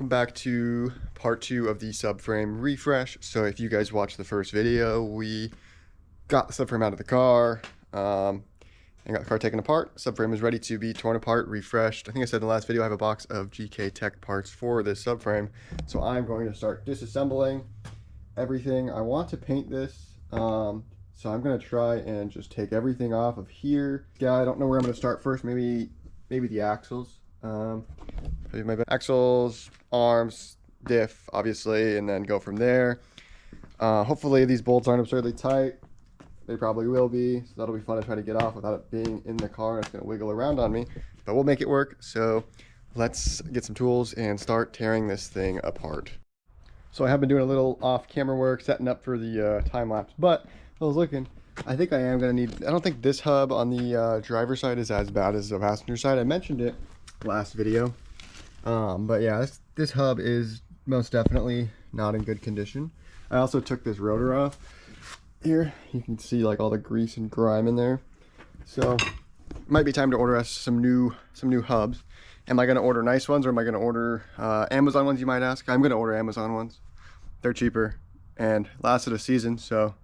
welcome back to part 2 of the subframe refresh. So if you guys watched the first video, we got the subframe out of the car and got the car taken apart. Subframe is ready to be torn apart, refreshed. I think I said in the last video I have a box of GK Tech parts for this subframe. So I'm going to start disassembling everything. I want to paint this, so I'm going to try and just take everything off of here. Yeah, I don't know where I'm going to start first. Maybe the axles. My axles, arms, diff, obviously, and then go from there. Hopefully these bolts aren't absurdly tight. They probably will be, so that'll be fun to try to get off without it being in the car. It's going to wiggle around on me, but we'll make it work. So let's get some tools and start tearing this thing apart. So I have been doing a little off-camera work, setting up for the time lapse, but I was looking. I think I am going to need, I don't think this hub on the driver's side is as bad as the passenger side. I mentioned it last video, but yeah, this hub is most definitely not in good condition. I also took this rotor off here. You can see like all the grease and grime in there, so it might be time to order us some new hubs. Am I going to order nice ones, or am I going to order Amazon ones, you might ask? I'm going to order Amazon ones. They're cheaper and lasted a season, so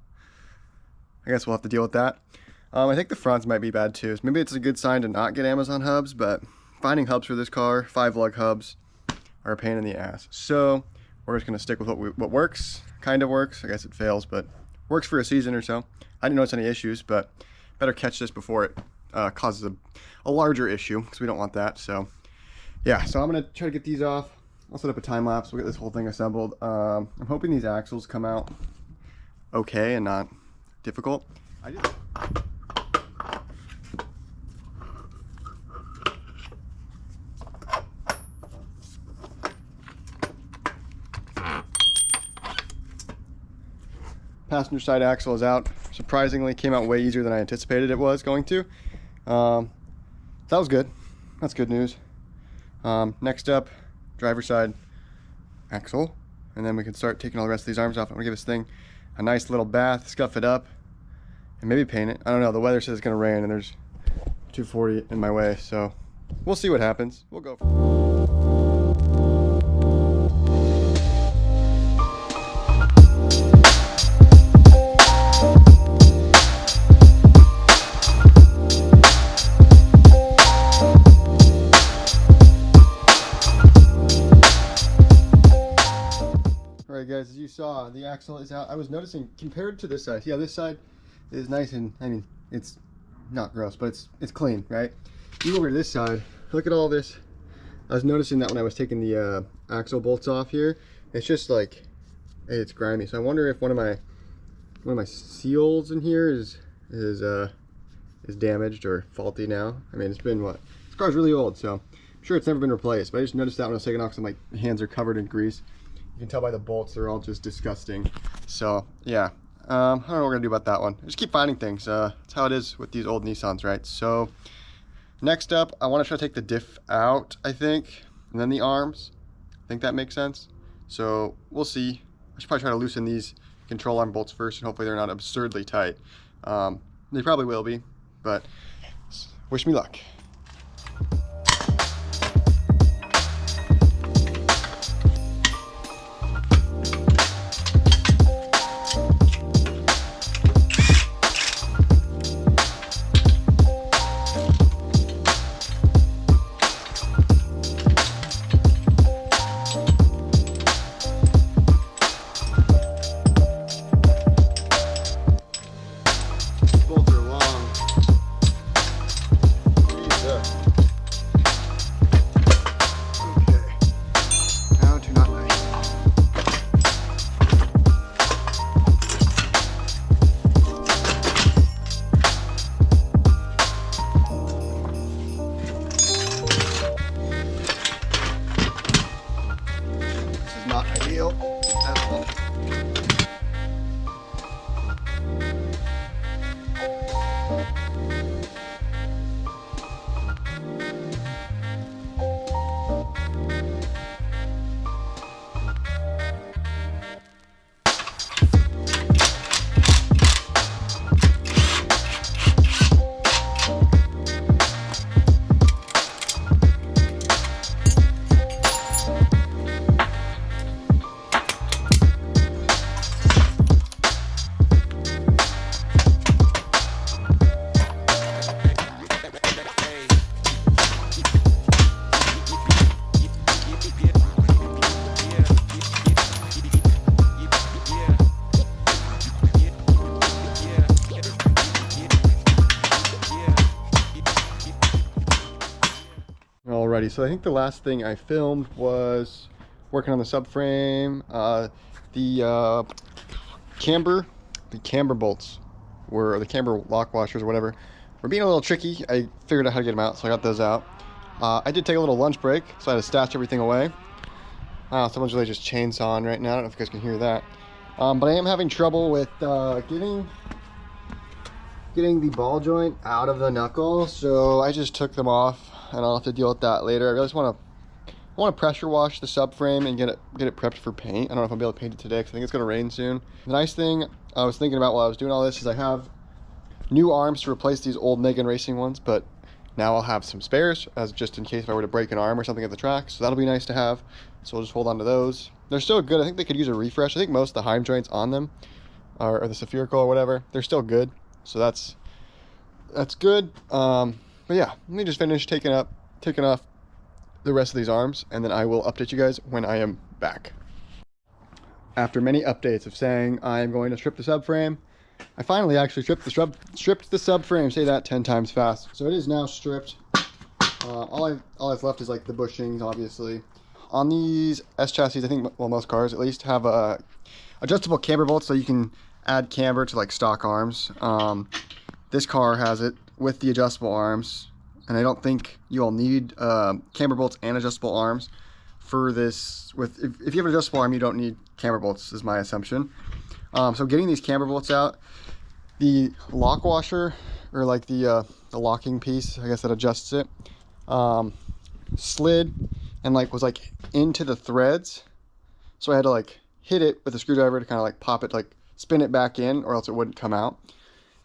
I guess we'll have to deal with that. I think the fronts might be bad too. So maybe it's a good sign to not get Amazon hubs, but finding hubs for this car, 5-lug hubs, are a pain in the ass. So we're just going to stick with what works. Kind of works. I guess it fails, but works for a season or so. I didn't notice any issues, but better catch this before it causes a larger issue, because we don't want that. So yeah, so I'm going to try to get these off. I'll set up a time lapse. We'll get this whole thing assembled. I'm hoping these axles come out okay and not difficult. Passenger side axle is out. Surprisingly, came out way easier than I anticipated it was going to. That was good. That's good news. Next up, driver's side axle, and then we can start taking all the rest of these arms off. I'm gonna give this thing a nice little bath, scuff it up, and maybe paint it. I don't know. The weather says it's gonna rain, and there's 240 in my way, so we'll see what happens. We'll go. Alright guys, as you saw, the axle is out. I was noticing, compared to this side, yeah, this side is nice and, I mean, it's not gross, but it's clean, right? You go over to this side, look at all this. I was noticing that when I was taking the axle bolts off here, it's just like, it's grimy. So I wonder if one of my seals in here is damaged or faulty now. I mean, it's been what? This car's really old, so I'm sure it's never been replaced, but I just noticed that when I was taking off, so my hands are covered in grease. You can tell by the bolts, they're all just disgusting. So yeah, I don't know what we're gonna do about that one. Just keep finding things. That's how it is with these old Nissans, right? So next up, I want to try to take the diff out, I think, and then the arms. I think that makes sense. So we'll see. I should probably try to loosen these control arm bolts first, and hopefully they're not absurdly tight. They probably will be, but wish me luck. Bolts are long. Alrighty, so I think the last thing I filmed was working on the subframe. The camber bolts or the camber lock washers or whatever were being a little tricky. I figured out how to get them out, so I got those out. I did take a little lunch break, so I had to stash everything away. Someone's really just chainsawing right now. I don't know if you guys can hear that. But I am having trouble with getting the ball joint out of the knuckle, so I just took them off, and I'll have to deal with that later. I just want to pressure wash the subframe and get it prepped for paint. I don't know if I'll be able to paint it today because I think it's going to rain soon. The nice thing I was thinking about while I was doing all this is I have new arms to replace these old Megan Racing ones, but now I'll have some spares as just in case if I were to break an arm or something at the track, so that'll be nice to have. So we'll just hold on to those. They're still good. I think they could use a refresh. I think most of the Heim joints on them or the spherical or whatever, they're still good. So that's good. But yeah, let me just finish taking off the rest of these arms, and then I will update you guys when I am back. After many updates of saying I am going to strip the subframe, I finally actually stripped the subframe. Say that 10 times fast. So it is now stripped. All that's left is like the bushings, obviously. On these S chassis, I think, well, most cars at least have adjustable camber bolts, so you can add camber to like stock arms. This car has it with the adjustable arms, and I don't think you all need camber bolts and adjustable arms for this. If you have an adjustable arm, you don't need camber bolts, is my assumption. So getting these camber bolts out, the lock washer, or like the locking piece, I guess, that adjusts it, slid and was into the threads. So I had to hit it with a screwdriver to kind of pop it, spin it back in, or else it wouldn't come out.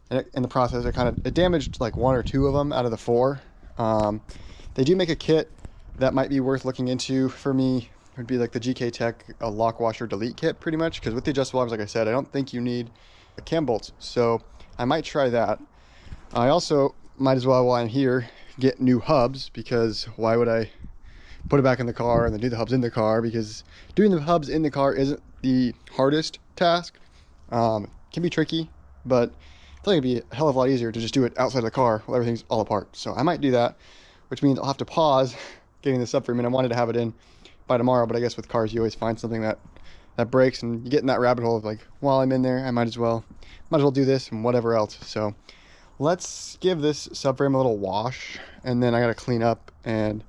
And in the process, it damaged one or two of them out of the four. They do make a kit that might be worth looking into for me. It would be the GK Tech lock washer delete kit, pretty much, because with the adjustable arms, like I said, I don't think you need cam bolts, so I might try that. I also might as well, while I'm here, get new hubs, because why would I put it back in the car and then do the hubs in the car? Because doing the hubs in the car isn't the hardest task. It can be tricky, but I feel like it'd be a hell of a lot easier to just do it outside of the car while everything's all apart. So I might do that, which means I'll have to pause getting the subframe, and I wanted to have it in by tomorrow, but I guess with cars you always find something that breaks, and you get in that rabbit hole of while I'm in there, I might as well do this and whatever else. So let's give this subframe a little wash, and then I gotta clean up and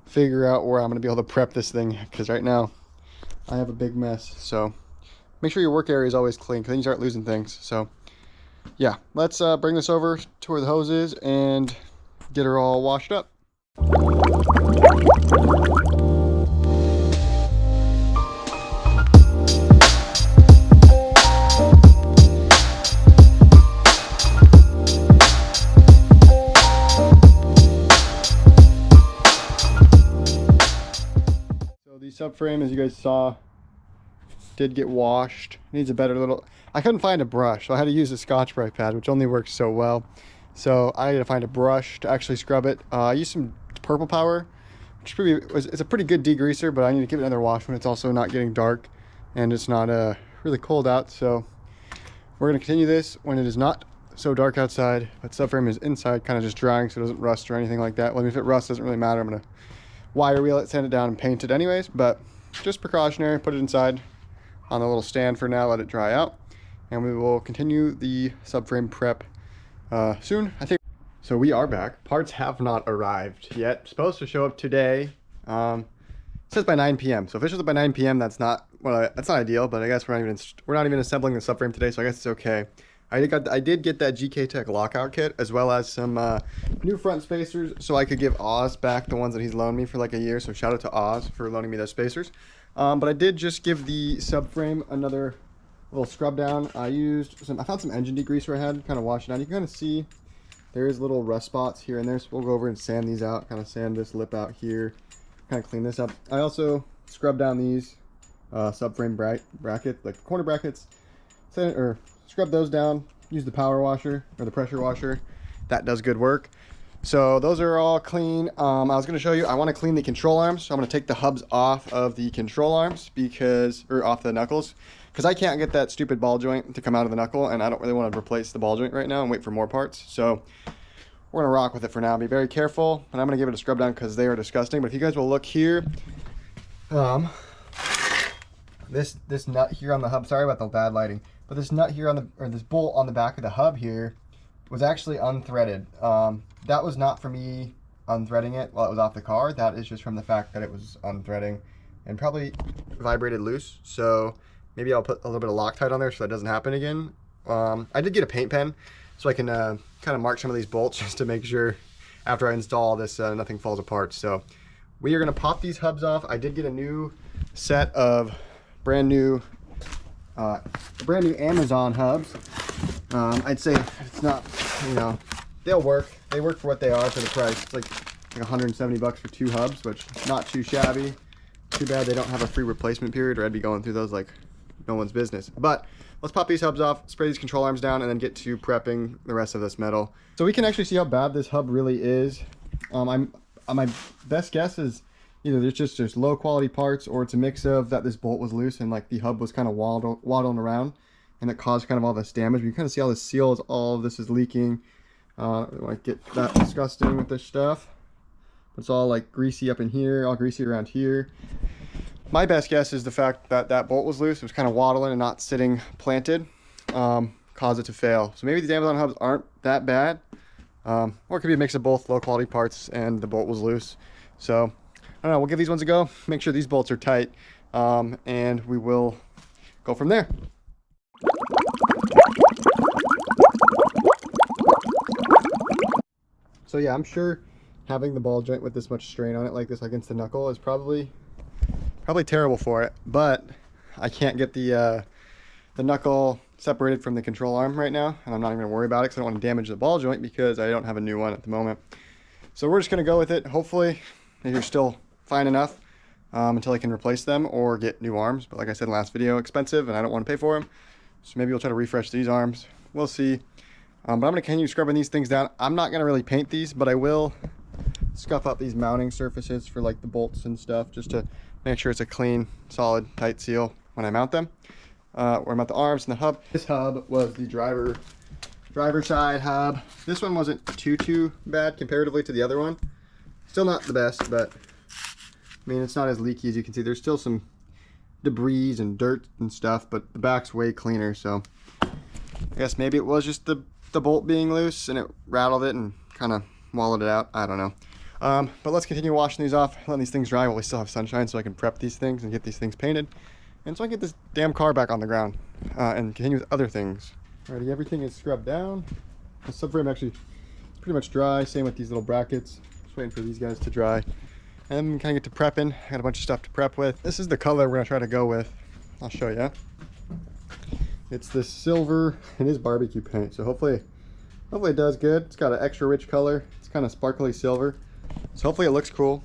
figure out where I'm gonna be able to prep this thing, because right now I have a big mess. So make sure your work area is always clean, because then you start losing things. So yeah, let's bring this over to where the hose is and get her all washed up. The subframe, as you guys saw, did get washed. Needs a better little... I couldn't find a brush, so I had to use a Scotch-Brite pad, which only works so well. So I had to find a brush to actually scrub it. I used some Purple Power, which it's a pretty good degreaser, but I need to give it another wash when it's also not getting dark and it's not really cold out. So we're going to continue this when it is not so dark outside, but subframe is inside, kind of just drying so it doesn't rust or anything like that. Well, I mean, if it rusts, it doesn't really matter. I'm going to wire wheel it, sand it down, and paint it anyways, but just precautionary. Put it inside on the little stand for now, let it dry out, and we will continue the subframe prep soon, I think. So we are back. Parts have not arrived yet. Supposed to show up today. It says by 9 p.m. So if it shows up by 9 p.m., that's not ideal, but I guess we're not even assembling the subframe today, so I guess it's okay. I did get that GK Tech lockout kit, as well as some new front spacers, so I could give Oz back the ones that he's loaned me for a year. So shout out to Oz for loaning me those spacers. But I did just give the subframe another little scrub down. I found some engine degreaser I had, kind of washed it out. You can kind of see there is little rust spots here and there, so we'll go over and sand these out, kind of sand this lip out here, kind of clean this up. I also scrubbed down these subframe brackets, corner brackets, scrub those down, use the power washer or the pressure washer. That does good work. So those are all clean. I was going to show you, I want to clean the control arms. So I'm going to take the hubs off of the control arms or off the knuckles, because I can't get that stupid ball joint to come out of the knuckle, and I don't really want to replace the ball joint right now and wait for more parts. So we're gonna rock with it for now. Be very careful, and I'm gonna give it a scrub down because they are disgusting. But if you guys will look here, this nut here on the hub, sorry about the bad lighting, but this nut here on the, or this bolt on the back of the hub here was actually unthreaded. That was not for me unthreading it while it was off the car. That is just from the fact that it was unthreading and probably vibrated loose. So maybe I'll put a little bit of Loctite on there so that doesn't happen again. I did get a paint pen so I can kind of mark some of these bolts just to make sure after I install this nothing falls apart. So we are going to pop these hubs off. I did get a new set of brand new Amazon hubs. I'd say it's not, you know, they'll work. They work for what they are for the price. It's like 170 bucks for 2 hubs, which is not too shabby. Too bad they don't have a free replacement period, or I'd be going through those like no one's business. But let's pop these hubs off, spray these control arms down, and then get to prepping the rest of this metal. So we can actually see how bad this hub really is. My best guess is either there's low quality parts, or it's a mix of that this bolt was loose and like the hub was kind of waddling around, and it caused kind of all this damage. But you kind of see all the seals, all of this is leaking. Like get that disgusting with this stuff. It's all like greasy up in here, all greasy around here. My best guess is the fact that that bolt was loose. It was kind of waddling and not sitting planted, caused it to fail. So maybe these Amazon hubs aren't that bad, or it could be a mix of both low quality parts and the bolt was loose. So I don't know, we'll give these ones a go, make sure these bolts are tight, and we will go from there. So yeah, I'm sure having the ball joint with this much strain on it like this against the knuckle is probably terrible for it, but I can't get the knuckle separated from the control arm right now, and I'm not even gonna worry about it because I don't want to damage the ball joint because I don't have a new one at the moment. So we're just gonna go with it. Hopefully they're still fine enough until I can replace them or get new arms. But like I said in the last video, expensive and I don't want to pay for them. So maybe we'll try to refresh these arms. We'll see. But I'm gonna continue scrubbing these things down. I'm not gonna really paint these, but I will scuff up these mounting surfaces for like the bolts and stuff, just to make sure it's a clean, solid, tight seal when I mount them. Or I mount the arms and the hub. This hub was the driver side hub. This one wasn't too bad comparatively to the other one. Still not the best, but I mean, it's not as leaky as you can see. There's still some debris and dirt and stuff, but the back's way cleaner. So I guess maybe it was just the bolt being loose and it rattled it and kind of wallowed it out. I don't know. But let's continue washing these off, letting these things dry while we still have sunshine so I can prep these things and get these things painted. And so I can get this damn car back on the ground and continue with other things. Alrighty, everything is scrubbed down. The subframe actually is pretty much dry. Same with these little brackets. Just waiting for these guys to dry. And then kind of get to prepping. I got a bunch of stuff to prep with. This is the color we're gonna try to go with. I'll show you. It's this silver. It is barbecue paint, so hopefully it does good. It's got an extra rich color. It's kind of sparkly silver, so hopefully it looks cool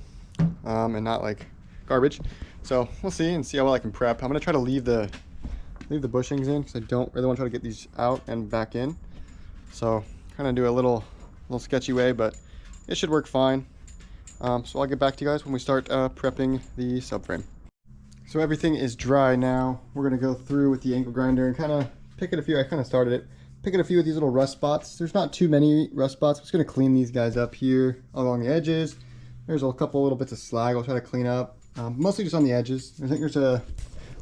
and not like garbage. So we'll see and see how well I can prep. I'm gonna try to leave the bushings in because I don't really want to try to get these out and back in. So kind of do a little sketchy way, but it should work fine. So I'll get back to you guys when we start prepping the subframe. So everything is dry now. We're gonna go through with the angle grinder and kind of pick at a few. I kind of started it. Pick at a few of these little rust spots. There's not too many rust spots. I'm just gonna clean these guys up here along the edges. There's a couple little bits of slag I'll try to clean up. Mostly just on the edges. I think there's a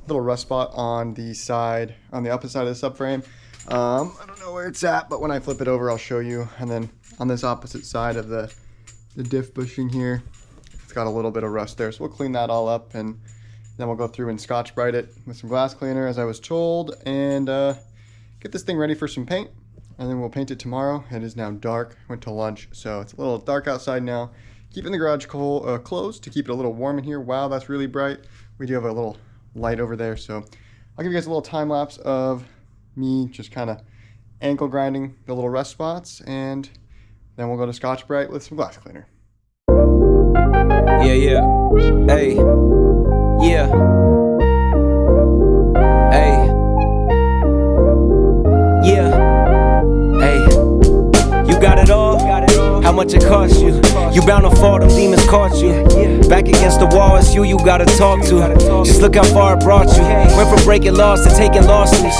little rust spot on the side, on the opposite side of the subframe. I don't know where it's at, but when I flip it over, I'll show you. And then on this opposite side of the diff bushing here, it's got a little bit of rust there. So we'll clean that all up, and then we'll go through and Scotch-Brite it with some glass cleaner as I was told, and get this thing ready for some paint. And then we'll paint it tomorrow. It is now dark. Went to lunch, so it's a little dark outside now. Keeping the garage closed to keep it a little warm in here. Wow, that's really bright. We do have a little light over there, so I'll give you guys a little time lapse of me just kind of ankle grinding the little rust spots, and then we'll go to Scotch-Brite with some glass cleaner. Yeah. Hey. Yeah. Hey. Yeah. Hey. You got it all? How much it cost you? You bound to fall, them demons caught you. Back against the wall, it's you gotta talk to. Just look how far it brought you. Went from breaking laws to taking lawsuits.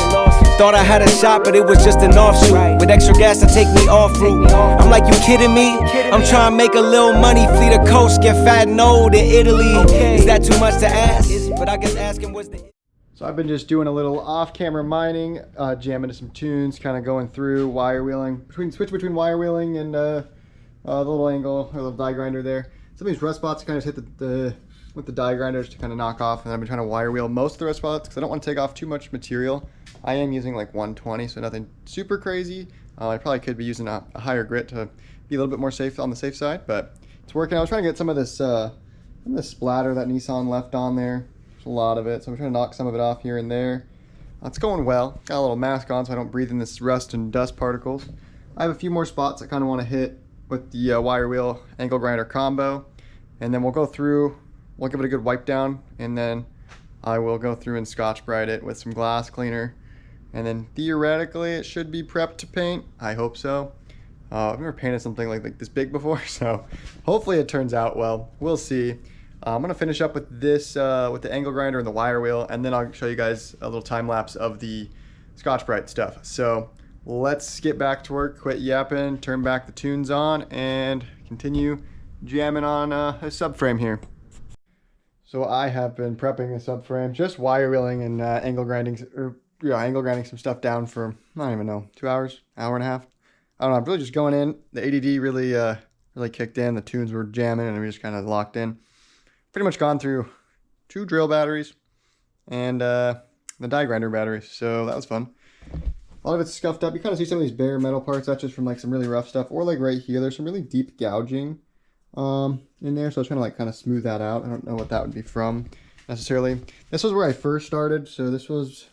Thought I had a shot, but it was just an offshoot. With extra gas to take me off route. I'm like, you kidding me? I'm trying to make a little money, flee the coast, get fat and old in Italy. Is that too much to ask? But I guess asking was the... So I've been just doing a little off-camera mining, jamming to some tunes, kind of going through wire wheeling, switch between wire wheeling and the little angle, or little die grinder there. Some of these rust spots kind of hit with the die grinders to kind of knock off, and I've been trying to wire wheel most of the rust spots because I don't want to take off too much material. I am using like 120, so nothing super crazy. I probably could be using a higher grit to be a little bit more safe on the safe side, but it's working. I was trying to get some of this splatter that Nissan left on there. There's a lot of it, so I'm trying to knock some of it off here and there. It's going well. Got a little mask on so I don't breathe in this rust and dust particles. I have a few more spots I kind of want to hit with the wire wheel angle grinder combo, and then we'll go through, we'll give it a good wipe down, and then I will go through and Scotch-Brite it with some glass cleaner, and then theoretically it should be prepped to paint. I hope so. I've never painted something like this big before, so hopefully it turns out well. We'll see. I'm gonna finish up with this, with the angle grinder and the wire wheel, and then I'll show you guys a little time lapse of the Scotch-Brite stuff. So let's get back to work, quit yapping, turn back the tunes on, and continue jamming on a subframe here. So I have been prepping the subframe, just wire wheeling and angle grinding some stuff down for, I don't even know, 2 hours, hour and a half. I don't know, I'm really just going in. The ADD really kicked in. The tunes were jamming and we just kind of locked in. Pretty much gone through 2 drill batteries and the die grinder batteries, so that was fun. A lot of it's scuffed up. You kind of see some of these bare metal parts. That's just from like some really rough stuff, or like right here, there's some really deep gouging in there, so I was trying to like kind of smooth that out. I don't know what that would be from necessarily. This was where I first started, so this was,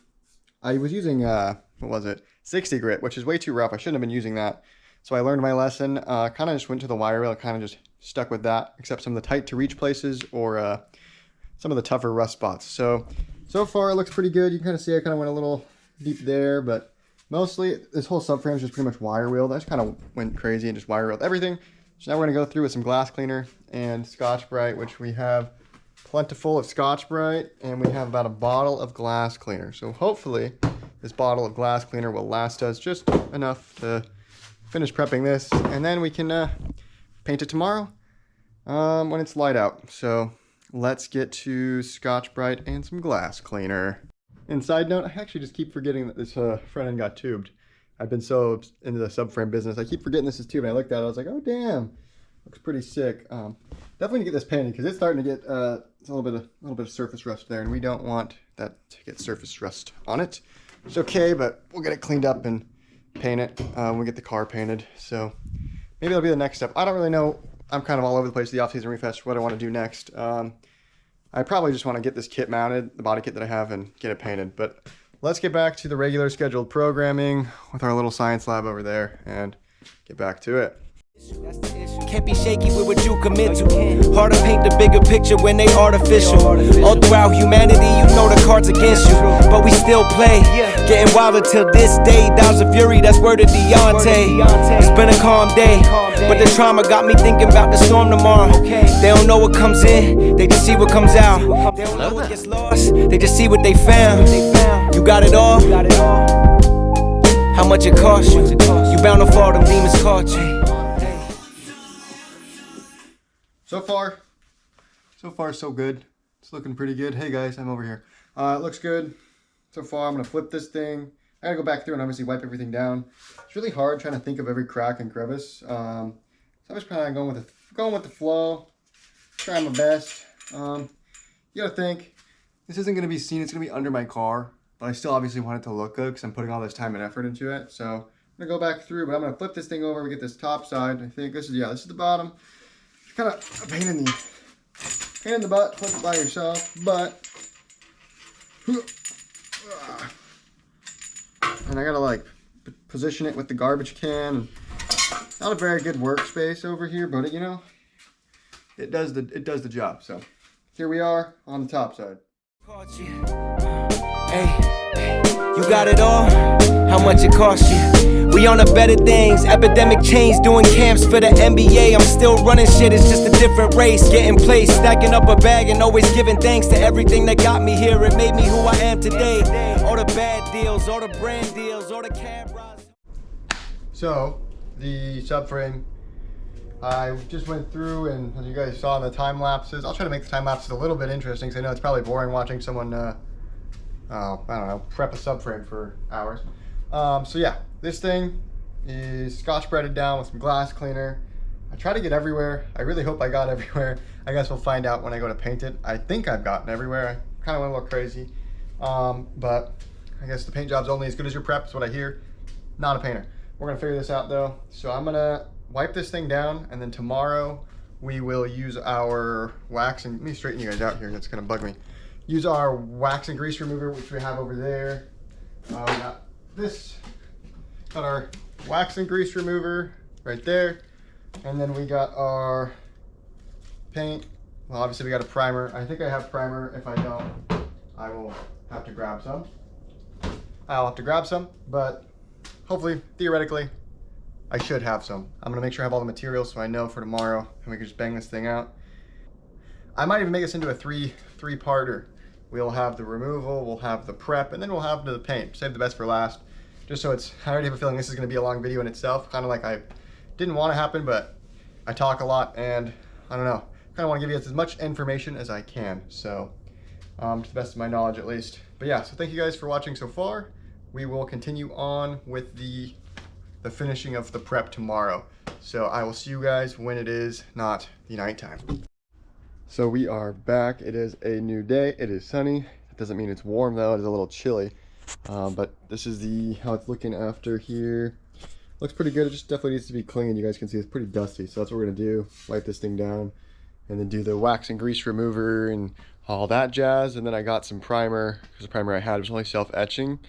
I was using what was it, 60 grit, which is way too rough. I shouldn't have been using that. So I learned my lesson, kind of just went to the wire wheel, kind of just stuck with that, except some of the tight to reach places or some of the tougher rust spots. So far it looks pretty good. You can kind of see I kind of went a little deep there, but mostly this whole subframe is just pretty much wire wheeled. I just kind of went crazy and just wire wheeled everything. So now we're going to go through with some glass cleaner and Scotch-Brite, which we have plentiful of Scotch-Brite, and we have about a bottle of glass cleaner. So hopefully this bottle of glass cleaner will last us just enough to finish prepping this, and then we can paint it tomorrow when it's light out. So let's get to Scotch-Brite and some glass cleaner. And side note, I actually just keep forgetting that this front end got tubed. I've been so into the subframe business, I keep forgetting this is tubed. And I looked at it, I was like, oh damn, looks pretty sick. Definitely need to get this painted because it's starting to get it's a little bit of surface rust there, and we don't want that to get surface rust on it. It's okay, but we'll get it cleaned up and paint it when we get the car painted. So maybe that'll be the next step. I don't really know. I'm kind of all over the place with the off-season refresh, what I want to do next. I probably just want to get this kit mounted, the body kit that I have, and get it painted. But let's get back to the regular scheduled programming with our little science lab over there and get back to it. Can't be shaky with what you commit to. Hard to paint the bigger picture when they artificial. All throughout humanity, you know the cards against you, but we still play. Getting wilder till this day. Downs of fury, that's word of Deontay. It's been a calm day, but the trauma got me thinking about the storm tomorrow. They don't know what comes in, they just see what comes out. They don't know what gets lost, they just see what they found. You got it all. How much it cost you? You bound to fall, them demons caught you. So far so good. It's looking pretty good. Hey guys, I'm over here. It looks good so far. I'm gonna flip this thing. I gotta go back through and obviously wipe everything down. It's really hard trying to think of every crack and crevice. So I'm just kind of going with the flow, trying my best. You gotta think this isn't gonna be seen. It's gonna be under my car, but I still obviously want it to look good because I'm putting all this time and effort into it. So I'm gonna go back through, but I'm gonna flip this thing over. We get this top side. I think this is the bottom. Kind of a pain in the butt, flip it by yourself, but and I gotta like position it with the garbage can. Not a very good workspace over here, but you know, it does the job. So here we are on the top side. Hey, you got it all. How much it cost you? We on to better things, epidemic change, doing camps for the NBA. I'm still running shit, it's just a different race. Getting placed, stacking up a bag and always giving thanks to everything that got me here. It made me who I am today. All the bad deals, all the brand deals, all the cameras. So, the subframe, I just went through, and as you guys saw in the time lapses, I'll try to make the time lapses a little bit interesting, because I know it's probably boring watching someone, I don't know, prep a subframe for hours. So yeah, this thing is scotch breaded down with some glass cleaner. I try to get everywhere. I really hope I got everywhere. I guess we'll find out when I go to paint it. I think I've gotten everywhere. I kind of went a little crazy. But I guess the paint job's only as good as your prep, is what I hear. Not a painter. We're gonna figure this out though. So I'm gonna wipe this thing down, and then tomorrow we will use our wax, and let me straighten you guys out here, that's gonna bug me. Use our wax and grease remover, which we have over there. We got this, got our wax and grease remover right there. And then we got our paint. Well, obviously we got a primer. I think I have primer. If I don't, I will have to grab some. I'll have to grab some, but hopefully, theoretically, I should have some. I'm gonna make sure I have all the materials so I know for tomorrow, and we can just bang this thing out. I might even make this into a three-parter. We'll have the removal, we'll have the prep, and then we'll have the paint. Save the best for last, just so it's, I already have a feeling this is gonna be a long video in itself, kind of like I didn't want to happen, but I talk a lot, and I don't know, kind of want to give you guys as much information as I can, so to the best of my knowledge at least. But yeah, so thank you guys for watching so far. We will continue on with the finishing of the prep tomorrow. So I will see you guys when it is not the nighttime. So we are back. It is a new day. It is sunny. It doesn't mean it's warm though. It is a little chilly. But this is how it's looking after here. Looks pretty good. It just definitely needs to be cleaned. You guys can see it's pretty dusty. So that's what we're gonna do. Wipe this thing down, and then do the wax and grease remover and all that jazz. And then I got some primer, because the primer I had was only self-etching. And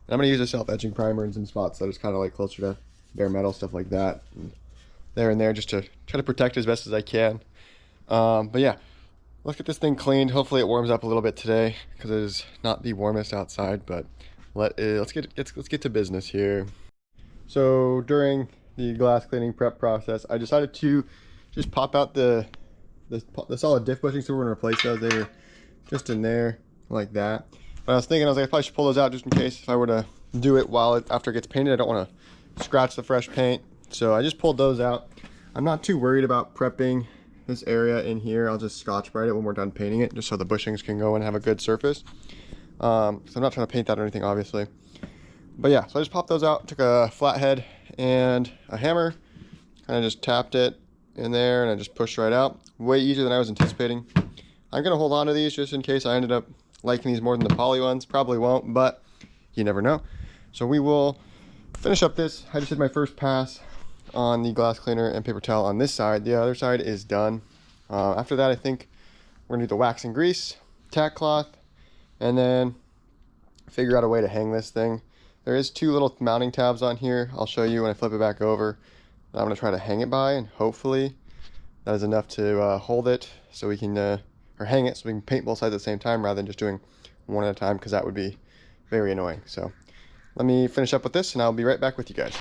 I'm gonna use a self-etching primer in some spots that is kind of like closer to bare metal, stuff like that, and there, just to try to protect as best as I can. But yeah, let's get this thing cleaned. Hopefully it warms up a little bit today, because it is not the warmest outside. But let's get to business here. So during the glass cleaning prep process, I decided to just pop out the solid diff bushings, so we're gonna replace those. They were just in there like that. But I was thinking, I probably should pull those out just in case if I were to do it after it gets painted. I don't want to scratch the fresh paint, so I just pulled those out. I'm not too worried about prepping this area in here. I'll just scotch bright it when we're done painting it, just so the bushings can go and have a good surface. So I'm not trying to paint that or anything, obviously. But yeah, so I just popped those out, took a flathead and a hammer, kind of just tapped it in there, and I just pushed right out. Way easier than I was anticipating. I'm gonna hold on to these just in case I ended up liking these more than the poly ones. Probably won't, but you never know. So we will finish up this. I just did my first pass on the glass cleaner and paper towel on this side. The other side is done. After that, I think we're gonna do the wax and grease, tack cloth, and then figure out a way to hang this thing. There is two little mounting tabs on here. I'll show you when I flip it back over. I'm gonna try to hang it by, and hopefully that is enough to hold it so we can, or hang it so we can paint both sides at the same time rather than just doing one at a time, because that would be very annoying. So let me finish up with this and I'll be right back with you guys.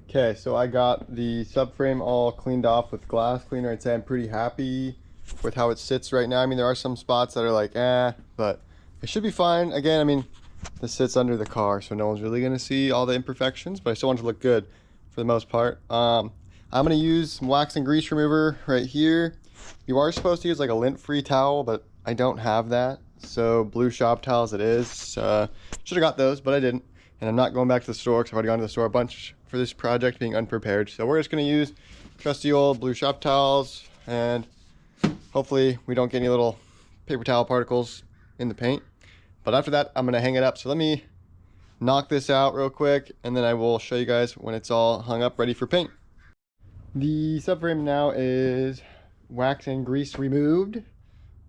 Okay, so I got the subframe all cleaned off with glass cleaner. I'd say I'm pretty happy with how it sits right now. I mean, there are some spots that are like, but it should be fine. Again, I mean, this sits under the car, so no one's really gonna see all the imperfections, but I still want it to look good for the most part. I'm gonna use some wax and grease remover right here. You are supposed to use like a lint-free towel, but I don't have that. So blue shop towels it is. Should have got those, but I didn't. And I'm not going back to the store because I've already gone to the store a bunch for this project, being unprepared. So we're just gonna use trusty old blue shop towels, and hopefully we don't get any little paper towel particles in the paint. But after that, I'm gonna hang it up. So let me knock this out real quick, and then I will show you guys when it's all hung up ready for paint. The subframe now is wax and grease removed.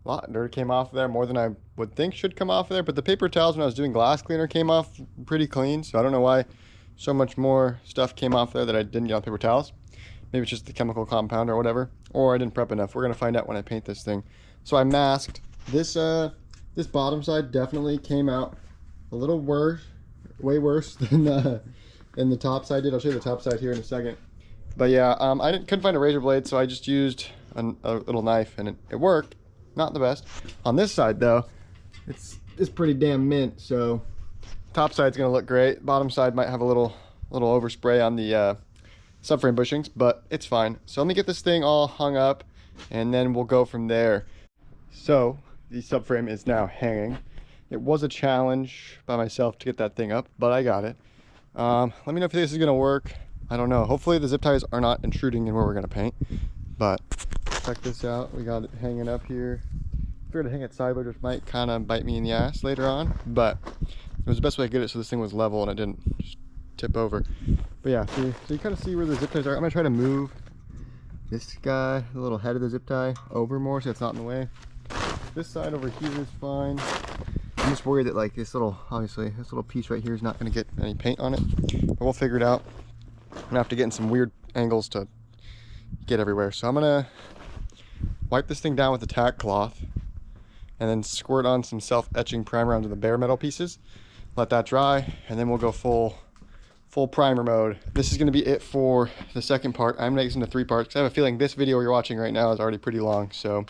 A lot of dirt came off there, more than I would think should come off there, but the paper towels when I was doing glass cleaner came off pretty clean, so I don't know why so much more stuff came off there that I didn't get on paper towels. Maybe it's just the chemical compound or whatever, or I didn't prep enough. We're gonna find out when I paint this thing. So I masked this. This bottom side definitely came out a little worse, way worse than in the top side did. I'll show you the top side here in a second. But yeah, couldn't find a razor blade, so I just used a little knife, and it worked. Not the best. On this side though, it's pretty damn mint, so top side's gonna look great. Bottom side might have a little overspray on the subframe bushings, but it's fine. So let me get this thing all hung up, and then we'll go from there. So the subframe is now hanging. It was a challenge by myself to get that thing up, but I got it. Let me know if this is gonna work. I don't know. Hopefully the zip ties are not intruding in where we're gonna paint, but check this out. We got it hanging up here. I figured to hang it sideways, which might kind of bite me in the ass later on, but it was the best way to get it so this thing was level and it didn't just tip over. But yeah, so you kind of see where the zip ties are. I'm gonna try to move this guy, the little head of the zip tie, over more so it's not in the way. This side over here is fine. I'm just worried that like this little piece right here is not gonna get any paint on it, but we'll figure it out. I'm gonna have to get in some weird angles to get everywhere. So I'm gonna wipe this thing down with a tack cloth and then squirt on some self-etching primer onto the bare metal pieces. Let that dry, and then we'll go full primer mode. This is gonna be it for the second part. I'm gonna make this into 3 parts because I have a feeling this video you're watching right now is already pretty long. So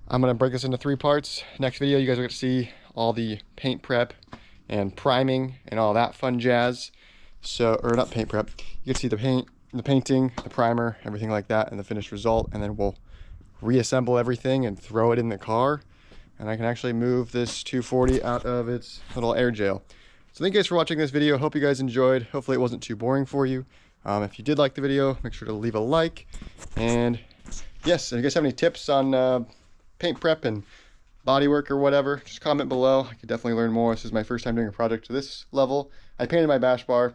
I'm gonna break this into 3 parts. Next video, you guys will get to see all the paint prep and priming and all that fun jazz. So, or not paint prep. You can see the paint, the painting, the primer, everything like that, and the finished result. And then we'll reassemble everything and throw it in the car. And I can actually move this 240 out of its little air jail. So thank you guys for watching this video. Hope you guys enjoyed. Hopefully it wasn't too boring for you. If you did like the video, make sure to leave a like. And yes, if you guys have any tips on paint prep and body work or whatever, just comment below. I could definitely learn more. This is my first time doing a project to this level. I painted my bash bar.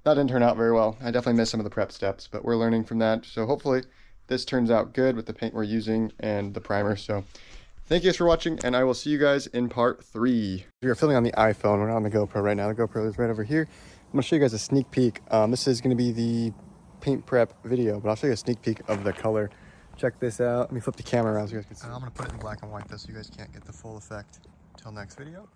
That didn't turn out very well. I definitely missed some of the prep steps, but we're learning from that. So hopefully this turns out good with the paint we're using and the primer. So thank you guys for watching, and I will see you guys in part 3. We are filming on the iPhone. We're not on the GoPro right now. The GoPro is right over here. I'm gonna show you guys a sneak peek. This is gonna be the paint prep video, but I'll show you a sneak peek of the color. Check this out. Let me flip the camera around so you guys can see. I'm gonna put it in black and white though, so you guys can't get the full effect. Till next video.